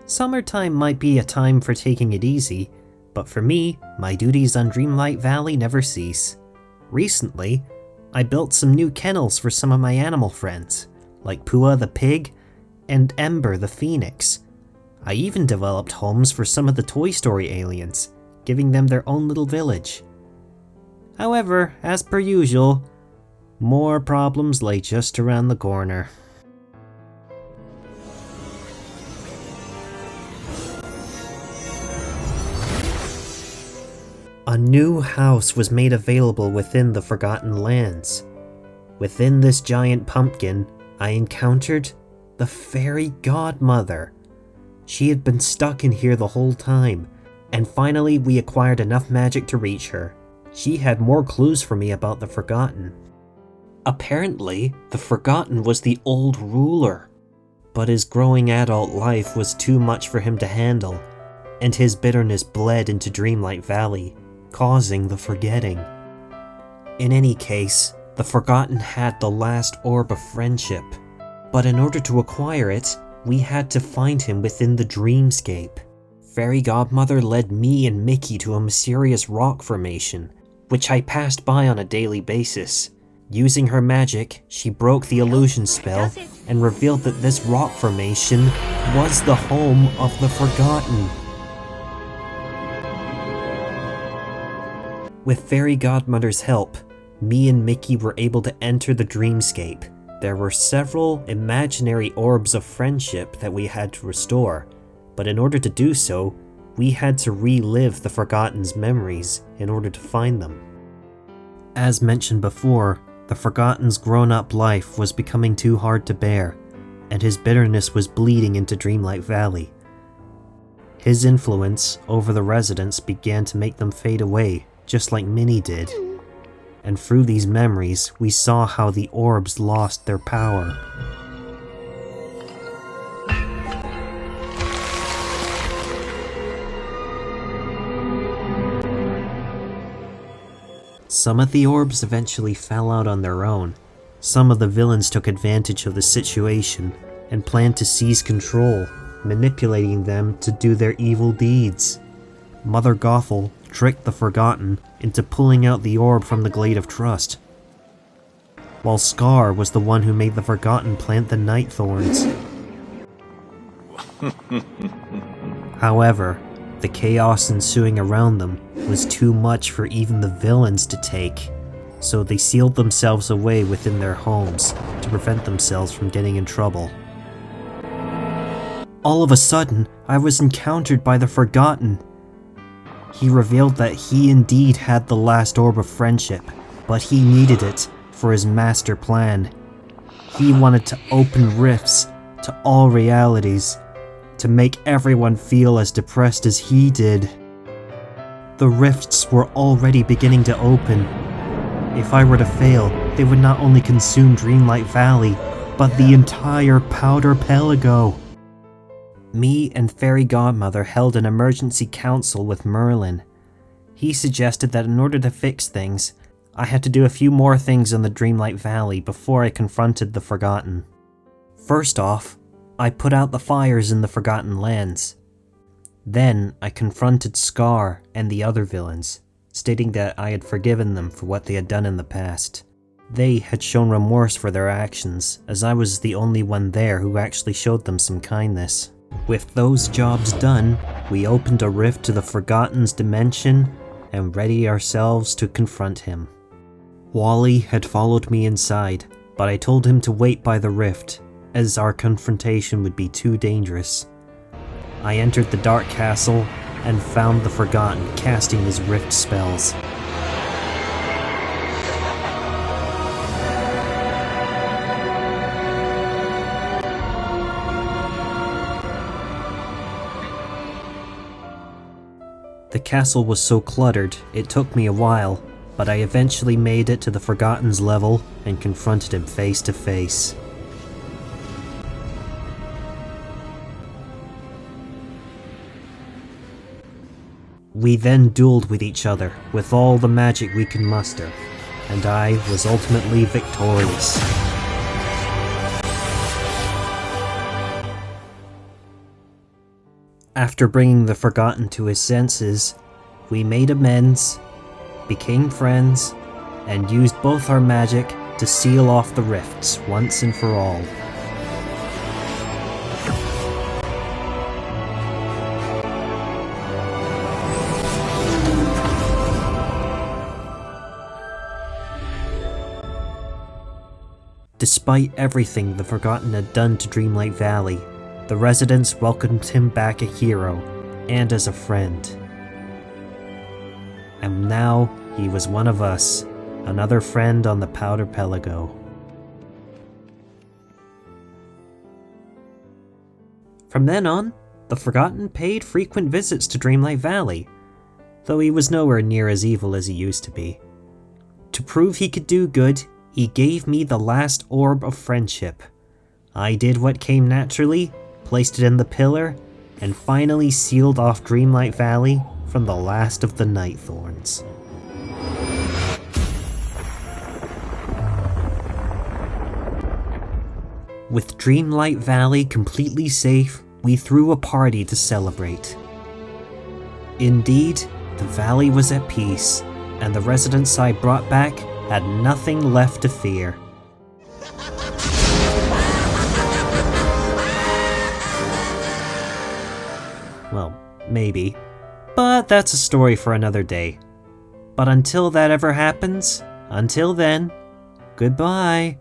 Summertime might be a time for taking it easy, but for me, my duties on Dreamlight Valley never cease. Recently, I built some new kennels for some of my animal friends, like Pua the pig and Ember the phoenix. I even developed homes for some of the Toy Story aliens, giving them their own little village. However, as per usual, more problems lay just around the corner. A new house was made available within the Forgotten Lands. Within this giant pumpkin, I encountered the fairy godmother. She had been stuck in here the whole time, and finally we acquired enough magic to reach her. She had more clues for me about the Forgotten. Apparently, the Forgotten was the old ruler, but his growing adult life was too much for him to handle, and his bitterness bled into Dreamlight Valley, causing the forgetting. In any case, the Forgotten had the last orb of friendship, but in order to acquire it, we had to find him within the dreamscape. Fairy Godmother led me and Mickey to a mysterious rock formation, which I passed by on a daily basis. Using her magic, she broke the illusion spell and revealed that this rock formation was the home of the Forgotten. With Fairy Godmother's help, me and Mickey were able to enter the dreamscape. There were several imaginary orbs of friendship that we had to restore, but in order to do so, we had to relive the Forgotten's memories in order to find them. As mentioned before, the Forgotten's grown-up life was becoming too hard to bear, and his bitterness was bleeding into Dreamlight Valley. His influence over the residents began to make them fade away, just like Minnie did. And through these memories, we saw how the orbs lost their power. Some of the orbs eventually fell out on their own. Some of the villains took advantage of the situation and planned to seize control, manipulating them to do their evil deeds. Mother Gothel tricked the Forgotten into pulling out the orb from the Glade of Trust, while Scar was the one who made the Forgotten plant the Night Thorns. However, the chaos ensuing around them was too much for even the villains to take, so they sealed themselves away within their homes to prevent themselves from getting in trouble. All of a sudden, I was encountered by the Forgotten. He revealed that he indeed had the last orb of friendship, but he needed it for his master plan. He wanted to open rifts to all realities, to make everyone feel as depressed as he did. The rifts were already beginning to open. If I were to fail, they would not only consume Dreamlight Valley, but the entire Powderpelago. Me and Fairy Godmother held an emergency council with Merlin. He suggested that in order to fix things, I had to do a few more things in the Dreamlight Valley before I confronted the Forgotten. First off, I put out the fires in the Forgotten Lands. Then I confronted Scar and the other villains, stating that I had forgiven them for what they had done in the past. They had shown remorse for their actions, as I was the only one there who actually showed them some kindness. With those jobs done, we opened a rift to the Forgotten's dimension and readied ourselves to confront him. Wally had followed me inside, but I told him to wait by the rift, as our confrontation would be too dangerous. I entered the Dark Castle and found the Forgotten casting his rift spells. The castle was so cluttered, it took me a while, but I eventually made it to the Forgotten's level and confronted him face to face. We then dueled with each other with all the magic we could muster, and I was ultimately victorious. After bringing the Forgotten to his senses, we made amends, became friends, and used both our magic to seal off the rifts once and for all. Despite everything the Forgotten had done to Dreamlight Valley, the residents welcomed him back a hero and as a friend. And now he was one of us, another friend on the Powderpelago. From then on, the Forgotten paid frequent visits to Dreamlight Valley, though he was nowhere near as evil as he used to be. To prove he could do good, he gave me the last orb of friendship. I did what came naturally, placed it in the pillar, and finally sealed off Dreamlight Valley from the last of the Nightthorns. With Dreamlight Valley completely safe, we threw a party to celebrate. Indeed, the valley was at peace, and the residents I brought back had nothing left to fear. Well, maybe. But that's a story for another day. But until that ever happens, until then, goodbye.